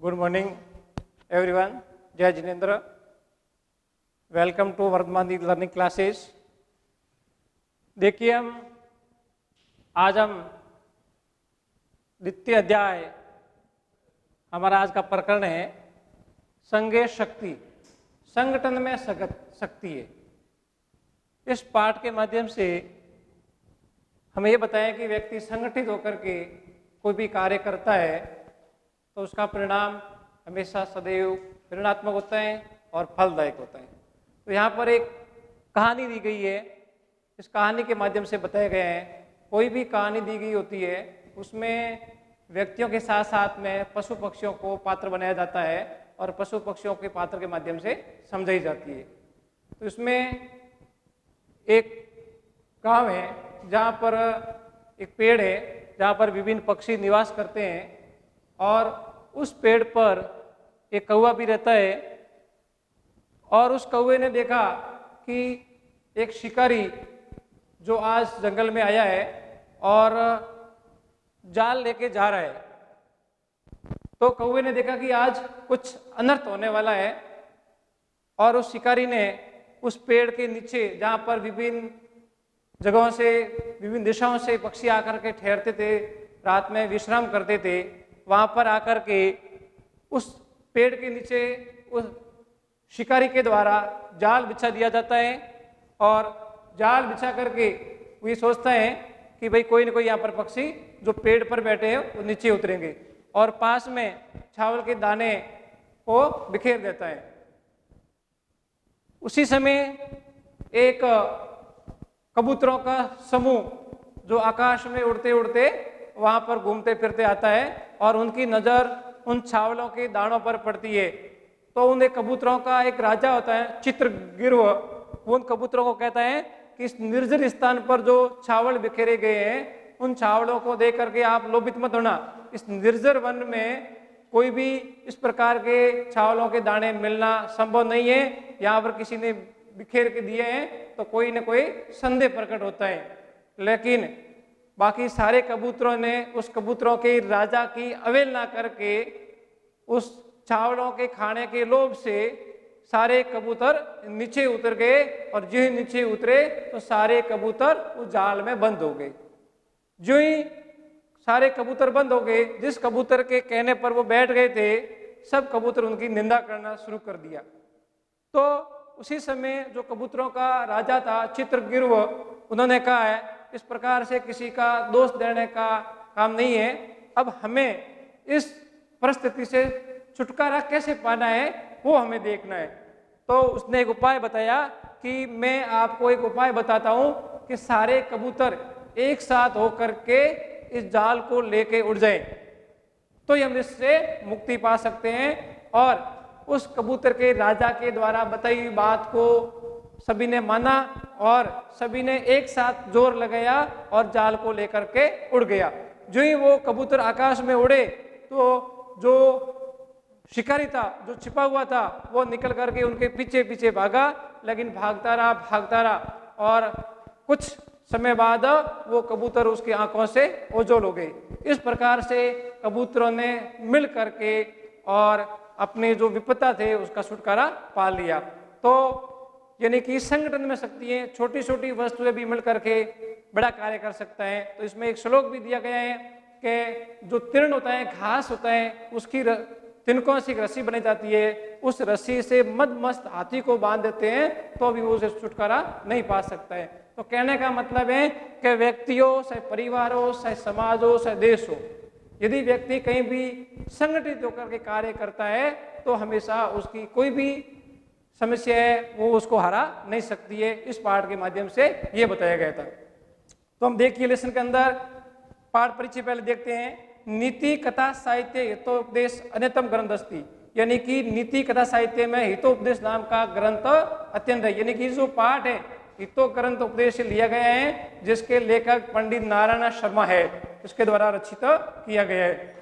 Good morning everyone. जय जिनेन्द्र। Welcome to Vardhaman learning classes. देखिए आज हम द्वितीय अध्याय, हमारा आज का प्रकरण है संघे शक्ति, संगठन में शक्ति है। इस पाठ के माध्यम से हमें ये बताएं कि व्यक्ति संगठित होकर के कोई भी कार्य करता है तो उसका परिणाम हमेशा सदैव प्रेरणात्मक होता है और फलदायक होता है। तो यहाँ पर एक कहानी दी गई है। इस कहानी के माध्यम से बताए गए हैं, कोई भी कहानी दी गई होती है उसमें व्यक्तियों के साथ साथ में पशु पक्षियों को पात्र बनाया जाता है और पशु पक्षियों के पात्र के माध्यम से समझाई जाती है। तो इसमें एक गांव है जहाँ पर एक पेड़ है जहाँ पर विभिन्न पक्षी निवास करते हैं और उस पेड़ पर एक कौवा भी रहता है। और उस कौवे ने देखा कि एक शिकारी जो आज जंगल में आया है और जाल लेके जा रहा है, तो कौवे ने देखा कि आज कुछ अनर्थ होने वाला है और उस शिकारी ने उस पेड़ के नीचे, जहाँ पर विभिन्न जगहों से, विभिन्न दिशाओं से पक्षी आकर के ठहरते थे, रात में विश्राम करते थे, वहाँ पर आकर के उस पेड़ के नीचे उस शिकारी के द्वारा जाल बिछा दिया जाता है। और जाल बिछा करके वो ये सोचता है कि भाई कोई ना कोई यहाँ पर पक्षी जो पेड़ पर बैठे हैं वो नीचे उतरेंगे, और पास में चावल के दाने को बिखेर देता है। उसी समय एक कबूतरों का समूह जो आकाश में उड़ते उड़ते वहाँ पर घूमते फिरते आता है और उनकी नज़र उन चावलों के दानों पर पड़ती है। तो उन कबूतरों का एक राजा होता है चित्रगिर्व, वो उन कबूतरों को कहता है कि इस निर्जन स्थान पर जो चावल बिखेरे गए हैं उन चावलों को देख करके आप लोभित मत होना। इस निर्जर वन में कोई भी इस प्रकार के चावलों के दाने मिलना संभव नहीं है। यहाँ पर किसी ने बिखेर के दिए हैं तो कोई न कोई संदेह प्रकट होता है। लेकिन बाकी सारे कबूतरों ने उस कबूतरों के राजा की अवहेलना करके उस चावलों के खाने के लोभ से सारे कबूतर नीचे उतर गए, और जो ही नीचे उतरे तो सारे कबूतर उस जाल में बंद हो गए। जो ही सारे कबूतर बंद हो गए, जिस कबूतर के कहने पर वो बैठ गए थे, सब कबूतर उनकी निंदा करना शुरू कर दिया। तो उसी समय जो कबूतरों का राजा था चित्रगिर्व, उन्होंने कहा है इस प्रकार से किसी का दोष देने का काम नहीं है, अब हमें इस परिस्थिति से छुटकारा कैसे पाना है वो हमें देखना है। तो उसने एक उपाय बताया कि मैं आपको एक उपाय बताता हूँ कि सारे कबूतर एक साथ होकर के इस जाल को लेके उड़ जाएं, तो हम इससे मुक्ति पा सकते हैं। और उस कबूतर के राजा के द्वारा बताई हुई बात को सभी ने माना और सभी ने एक साथ जोर लगाया और जाल को लेकर के उड़ गया। जो ही वो कबूतर आकाश में उड़े तो जो शिकारी था, जो छिपा हुआ था, वो निकल करके उनके पीछे पीछे भागा, लेकिन भागता रहा और कुछ समय बाद वो कबूतर उसकी आंखों से ओझल हो गए। इस प्रकार से कबूतरों ने मिल करके और अपने जो विपदा थे उसका छुटकारा पा लिया। तो यानी कि संगठन में शक्ति है, छोटी छोटी वस्तुएं भी मिल करके बड़ा कार्य कर सकता है। तो इसमें एक श्लोक भी दिया गया है कि जो तीर्ण होता है, घास होता है, उसकी तिनकों से एक रस्सी बनी जाती है, उस रस्सी से मदमस्त हाथी को बांध देते हैं तो भी वो उसे छुटकारा नहीं पा सकता है। तो कहने का मतलब है कि व्यक्ति हो, चाहे परिवार हो, चाहे समाज हो, चाहे देश हो, यदि व्यक्ति कहीं भी संगठित होकर के कार्य करता है तो हमेशा उसकी कोई भी समस्या है वो उसको हरा नहीं सकती है। इस पाठ के माध्यम से ये बताया गया था। तो हम देखिए लेसन के अंदर पाठ परिचय पहले देखते हैं। नीति कथा साहित्य हितोपदेश अन्यतम ग्रंथ अस्ति, यानी कि नीति कथा साहित्य में हितोपदेश नाम का ग्रंथ अत्यंत है। यानी कि जो पाठ है हितो ग्रंथ उपदेश से लिया गया है, जिसके लेखक पंडित नारायण शर्मा है, इसके द्वारा रचित किया गया है।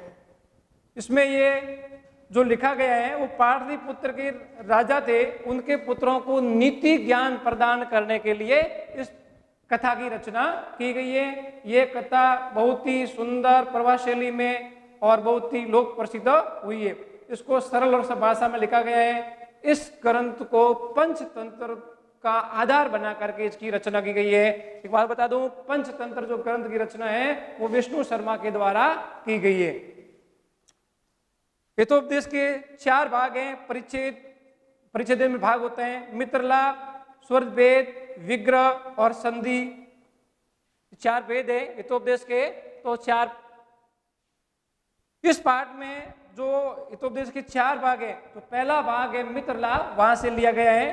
इसमें ये जो लिखा गया है वो पाटलिपुत्र के राजा थे, उनके पुत्रों को नीति ज्ञान प्रदान करने के लिए इस कथा की रचना की गई है। ये कथा बहुत ही सुंदर प्रवाह शैली में और बहुत ही लोक प्रसिद्ध हुई है। इसको सरल और सब भाषा में लिखा गया है। इस ग्रंथ को पंचतंत्र का आधार बना करके इसकी रचना की गई है। एक बात बता दूं, पंचतंत्र जो ग्रंथ की रचना है वो विष्णु शर्मा के द्वारा की गई है। हितोपदेश के 4 भाग हैं। परिच्छेद में भाग होते हैं, मित्रलाप, स्वरभेद, विग्रह और संधि। 4 भेद है हितोपदेश के, तो 4। इस पाठ में जो हितोपदेश के 4 भाग है, तो पहला भाग है मित्रलाप, वहां से लिया गया है,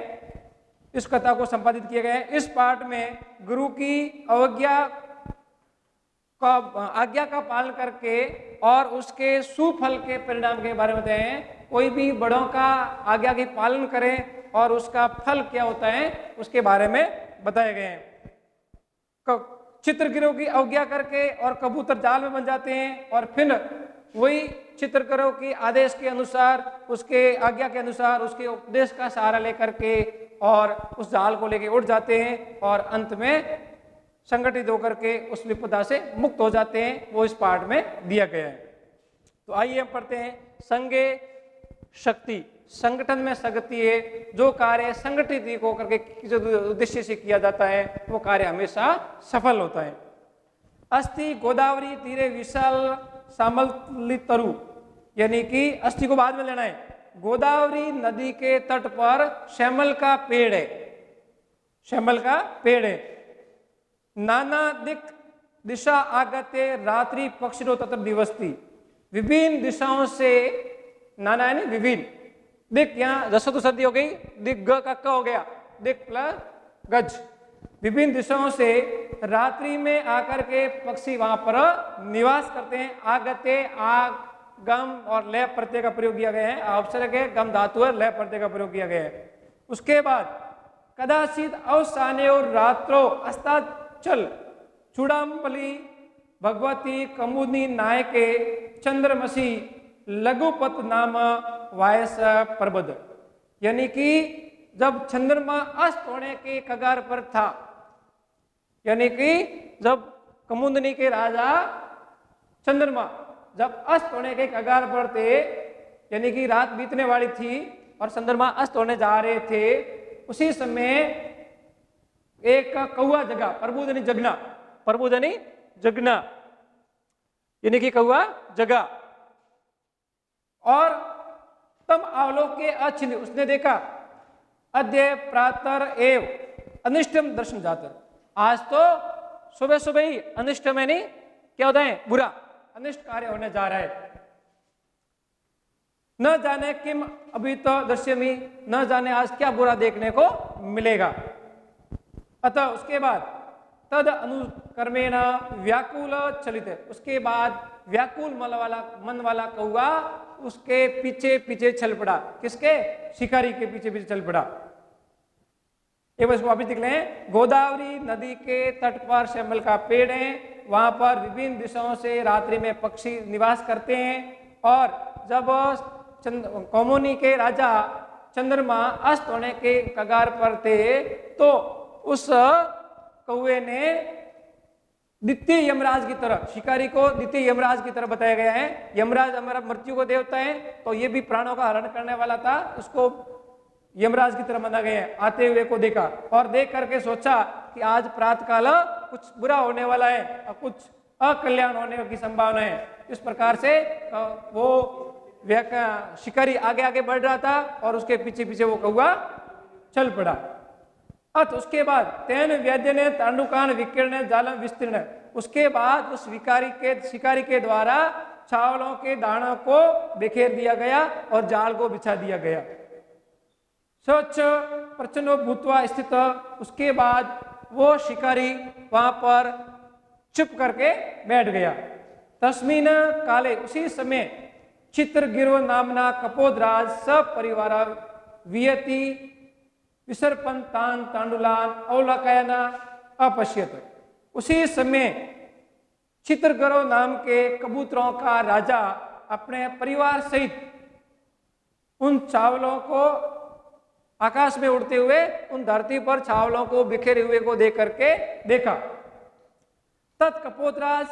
इस कथा को संपादित किया गया है। इस पाठ में गुरु की आज्ञा का पालन करके और उसके सुफल के परिणाम के बारे में बताए हैं। कोई भी बड़ों का आज्ञा के पालन करें और उसका फल क्या होता है उसके बारे में बताए गए हैं। चित्रगिरों की अवज्ञा करके और कबूतर जाल में बन जाते हैं और फिर वही चित्रकरों के आदेश के अनुसार, उसके आज्ञा के अनुसार, उसके उपदेश का सहारा लेकर के और उस जाल को लेके उड़ जाते हैं और अंत में संगठित होकर के उस विपदा से मुक्त हो जाते हैं। वो इस पाठ में दिया गया है। तो आइए हम पढ़ते हैं। संगे शक्ति, संगठन में शक्ति है। जो कार्य संगठित होकर के जो उद्देश्य से किया जाता है वो कार्य हमेशा सफल होता है। अस्थि गोदावरी तीरे विशाल सामलित तरु, यानी कि अस्थि को बाद में लेना है। गोदावरी नदी के तट पर श्यामल का पेड़ है, श्यामल का पेड़ है। नाना दिशा आगते रात्रि पक्षिरो तत्र दिवसती, विभिन्न दिशाओं से, नाना है नहीं विभिन्न, दिक यहाँ रसतु सदी हो गई, दिक ग का क हो गया, दिक प्लस गज, विभिन्न दिशाओं से रात्रि में आकर के पक्षी वहां पर निवास करते हैं। आगते, आग, गम और लय प्रत्यय का प्रयोग किया गया है। अवसर के गम धातु है, लय प्रत्यय का प्रयोग किया गया है। उसके बाद कदाचित अवसाने और रात्रो अस्ताचल चूड़ामपली भगवती कमुदनी नायके चंद्रमसी लघुपत नाम वायस प्रबद, यानी कि जब चंद्रमा अस्त होने के कगार पर था, यानी कि जब कमुदनी के राजा चंद्रमा जब अस्त होने के कगार पर थे, यानी कि रात बीतने वाली थी और चंद्रमा अस्त होने जा रहे थे, उसी समय एक कौआ जगा, प्रबुदनी जगना, प्रबुदनी जगना, यानी कि कौआ जगा और तम अवलोके अच्छिन्न, उसने देखा अद्य प्रातर एव अनिष्टम दर्शन जातर, आज तो सुबह सुबह ही अनिष्ट में नहीं क्या होता है, बुरा अनिष्ट कार्य होने जा रहा है। न जाने किम अभी तो दृश्यमी, न जाने आज क्या बुरा देखने को मिलेगा। अतः उसके बाद तद अनुकर्मेण व्याकुल चलित, उसके बाद व्याकुल मन वाला कौआ उसके पीछे पीछे चल पड़ा। किसके? शिकारी के पीछे पीछे चल पड़ा। एक बार वापिस देख लें। गोदावरी नदी के तट पर श्यामल का पेड़ है, वहां पर विभिन्न दिशाओं से रात्रि में पक्षी निवास करते हैं और जब कौमुनी के राजा चंद्रमा अस्त होने के कगार पर थे तो उस कौवे ने द्वितीय यमराज की तरह, शिकारी को द्वितीय यमराज की तरह बताया गया है। यमराज हमारा मृत्यु को देवता है, तो ये भी प्राणों का हरण करने वाला था, उसको यमराज की तरह माना गया है। आते हुए को देखा और देख करके सोचा कि आज प्रातःकाल कुछ बुरा होने वाला है और कुछ अकल्याण होने की संभावना है। इस प्रकार से वो शिकारी आगे आगे बढ़ रहा था और उसके पीछे पीछे वो कौआ चल पड़ा। अत उसके बाद तेन वैद्य ने तांडुकान विकीर्ण जालम विस्तीर्ण, उसके बाद उस शिकारी के द्वारा चावलों के दानों को बिखेर दिया गया और जाल को बिछा दिया गया। स्वच्छ प्रचंड भूतवा स्थित, उसके बाद वो शिकारी वहां पर चुप करके बैठ गया। तस्मीन काले, उसी समय चित्रगिरो नामना कपोदराज सपरिवार वियति विसर्पन तान तांडुलान अवलकयना अपश्यत, उसी समय चित्रगिरो नाम के कबूतरों का राजा अपने परिवार सहित उन चावलों को आकाश में उड़ते हुए उन धरती पर चावलों को बिखरे हुए को देख करके देखा। तत् कपोतराज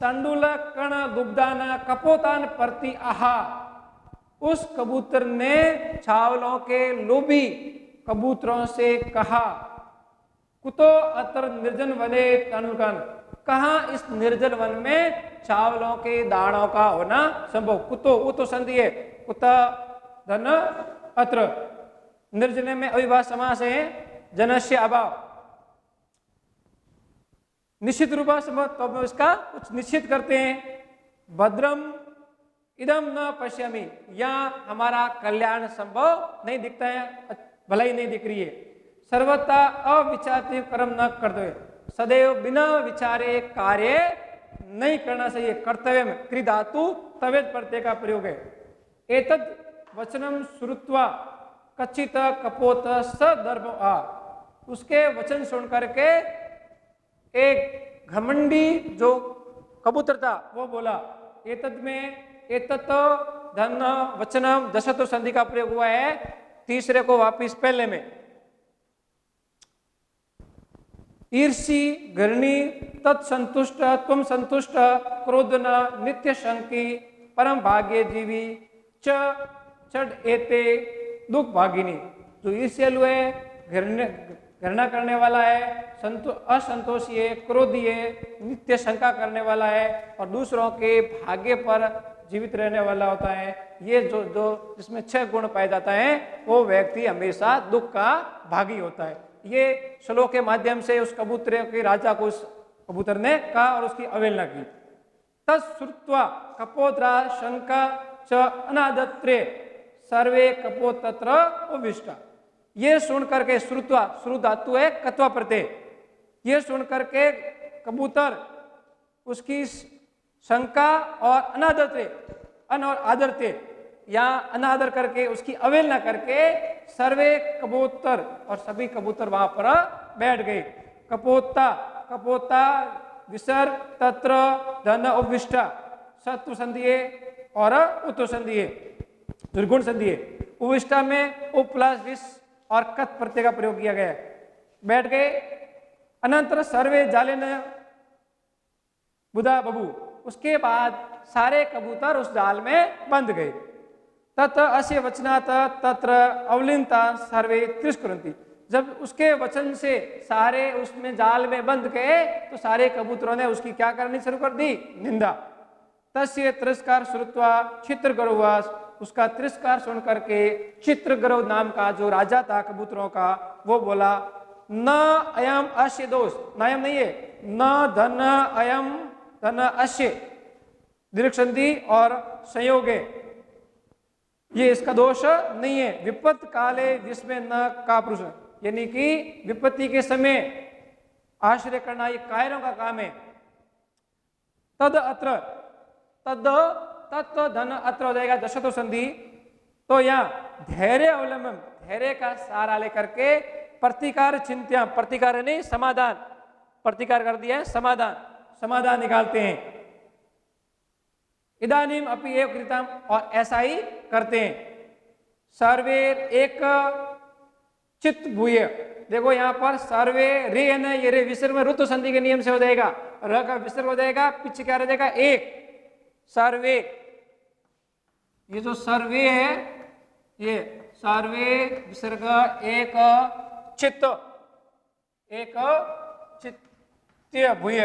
तंडुल कण दुग्धान कपोतान प्रति आहा, उस कबूतर ने छावलों के लोभी कबूतरों से कहा, कुतो अत्र निर्जन वने तनुकन, कहाँ इस निर्जन वन में चावलों के दानों का होना संभव। कुतो, वो तो संधि है, कुत धन अत्र, निर्जन में अविभाज्य समास है, जनस्य अभाव, निश्चित रूप से तो इसका कुछ निश्चित करते हैं। भद्रम इदम न पश्यामि, यहाँ हमारा कल्याण संभव नहीं दिखता है, भलाई नहीं दिख रही है। सर्वथा अविचारित कर्म न कर दो, सदैव बिना विचारे कार्य नहीं करना चाहिए। कर्तव्य में क्रि धातु तवेद प्रत्यय का प्रयोग है। एतद वचनम श्रुत्वा कच्चित कपोत सदर्भ आ, उसके वचन सुन करके एक घमंडी जो कबूतर था वो बोला, एतद में एतत धन वचनम दशतो संधि का प्रयोग हुआ है, तीसरे को वापिस पहले में। ईर्षि घृणी तत्संतुष्ट त्वम संतुष्ट क्रोधना नित्य शंकी परम भाग्य जीवी च चढ़ एते दुख भागिनी, जो ईर्ष्यालु है, घृणा करने वाला है, असंतोषी है, क्रोधी है, नित्य शंका करने वाला है और दूसरों के भाग्य पर जीवित रहने वाला होता है, ये जो जो जिसमें 6 गुण पाए जाता है वो व्यक्ति हमेशा दुख का भागी होता है। ये श्लोक के माध्यम से उस कबूतर के राजा को उस कबूतर ने कहा और उसकी अवहेलना की। तत्श्रुत्वा कपोत्रा शंका च अनादत्रे सर्वे कपोतत्र उविष्टा, ये सुन करके, श्रुत्वा, श्रु धातु है कत्वा प्रत्यय, ये सुन करके कबूतर उसकी शंका और अनादर अन और आदर थे, या अनादर करके उसकी अवहेलना करके सर्वे कबूतर और सभी कबूतर वहां पर बैठ गए। कपोता, कपोता विसर्ग तत्र धन उपविष्टा, शत्रु संधि है और उत्तर संधि है, निर्गुण संधि है। उपविष्टा में उप प्लस विस और कत प्रत्यय का प्रयोग किया गया है। बैठ गए। अनंतर सर्वे जाले न बुधा बबू, उसके बाद सारे कबूतर उस जाल में बंध गए। तत् अस्य वचनात् तत्र अवलिन्ता सर्वे तिरस्कुर्वन्ति, जब उसके वचन से सारे उसमें जाल में बंध गए तो सारे कबूतरों ने उसकी क्या करनी शुरू कर दी, निंदा। तस्य तिरस्कार श्रुत्वा चित्रगरुवास, उसका तिरस्कार सुन करके चित्रगरव नाम का जो राजा था कबूतरों का, वो बोला न अयम अश्य दोष, नयम नहीं है, न धन अयम धन अश्य, दीर्घ संधि और संयोग है, ये इसका दोष नहीं है। विपत्त काले जिसमें न का पुरुष, यानी कि विपत्ति के समय आश्रय करना ये कायरों का काम है। तद अत्र, तद तत्व धन अत्र हो जाएगा दशतो संधि, तो यहाँ धैर्य अवलंबन, धैर्य का सहारा लेकर के प्रतिकार चिंत्या, प्रतिकार नहीं समाधान, प्रतिकार कर दिया है समाधान, समाधान निकालते हैं। इदानीम अपि एव कृतम, और ऐसा ही करते हैं। सर्वे एक चित्त भूय, देखो यहाँ पर सर्वे रे है ना, ये रे विसर्ग में ऋतु संधि के नियम से हो जाएगा, र का विसर्ग हो जाएगा, पीछे क्या रह जाएगा एक, सर्वे, ये जो सर्वे है ये सर्वे विसर्ग एक चित्त, एक चित्त भूय,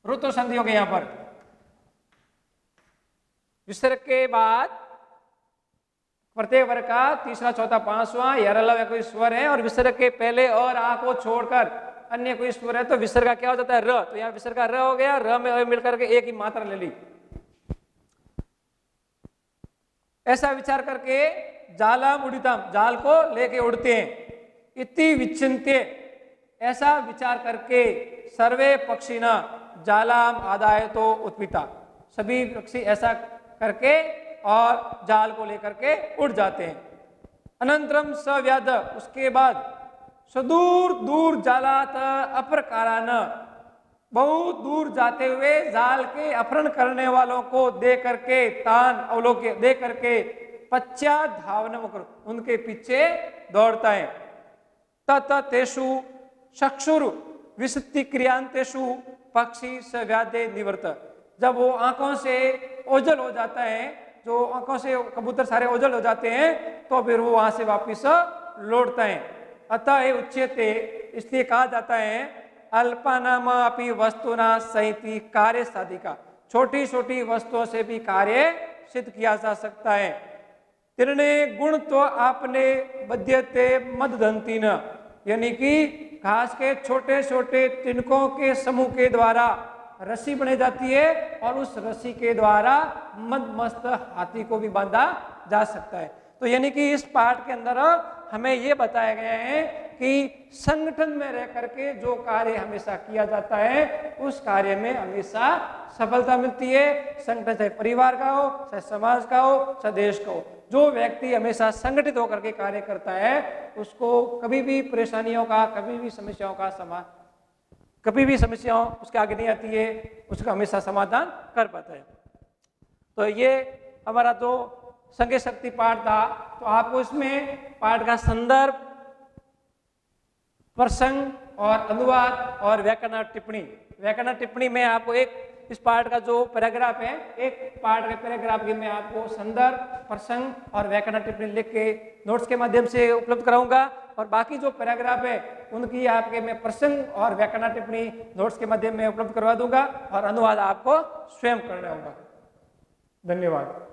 ऋतु संधि हो गई यहां पर। विसर्ग के बाद प्रत्येक वर्ग का तीसरा चौथा पांचवा या कोई स्वर है, और विसर्ग के पहले और आ को छोड़कर अन्य कोई स्वर है तो विसर्ग का क्या हो जाता है र, तो यहाँ विसर्ग का र हो गया, र में मिलकर के एक ही मात्रा ले ली। ऐसा विचार करके जालम उड़ितम, जाल को लेके उड़ते हैं। इति विचिन्त्य, ऐसा विचार करके सर्वे पक्षिना जालाम आदाय तो उत्पिता, सभी पक्षी ऐसा करके और जाल को लेकर के उड़ जाते हैं। अनंतरम सव्याध, उसके बाद सुदूर दूर जालात अपरकारान, बहुत दूर जाते हुए जाल के अपहरण करने वालों को देख करके, तान अवलोक्य देख करके पश्चात धावनम करो, उनके पीछे दौड़ता है। तत तेषु चक्षुर विशुद्धि क्रियांतेषु पक्षी सव्याधे निवर्त, जब वो आंखों से ओझल हो जाता है, जो आंखों से कबूतर सारे ओझल हो जाते हैं, तो फिर वो वहां से वापिस लौटता है। अतः ये उच्यते, इसलिए कहा जाता है अल्पानाम अपि वस्तुना सहिति कार्य साधिका, छोटी छोटी वस्तुओं से भी कार्य सिद्ध किया जा सकता है। तिरने गुण तो आपने बध्यते मददंती न, यानी कि घास के छोटे छोटे तिनकों के समूह के द्वारा रस्सी बनी जाती है और उस रस्सी के द्वारा मदमस्त हाथी को भी बांधा जा सकता है। तो यानी कि इस पाठ के अंदर हमें यह बताया गया है कि संगठन में रह करके जो कार्य हमेशा किया जाता है उस कार्य में हमेशा सफलता मिलती है। संगठन चाहे परिवार का हो, चाहे समाज का हो, चाहे देश का हो, जो व्यक्ति हमेशा संगठित होकर के कार्य करता है उसको कभी भी परेशानियों का, कभी भी समस्याओं का कभी भी समस्याओं उसके आगे नहीं आती है, उसका हमेशा समाधान कर पाता है। तो ये हमारा जो संज्ञा शक्ति पाठ था, तो आपको इसमें पाठ का संदर्भ, प्रसंग और अनुवाद और व्याकरण टिप्पणी, व्याकरण टिप्पणी में आपको एक इस पाठ का जो पैराग्राफ है, एक पाठ के पैराग्राफ के मैं आपको संदर्भ, प्रसंग और व्याकरण टिप्पणी लिख के नोट्स के माध्यम से उपलब्ध कराऊंगा, और बाकी जो पैराग्राफ है उनकी आपके मैं प्रसंग और व्याकरण टिप्पणी नोट्स के माध्यम में उपलब्ध करवा दूंगा और अनुवाद आपको स्वयं करना होगा। धन्यवाद।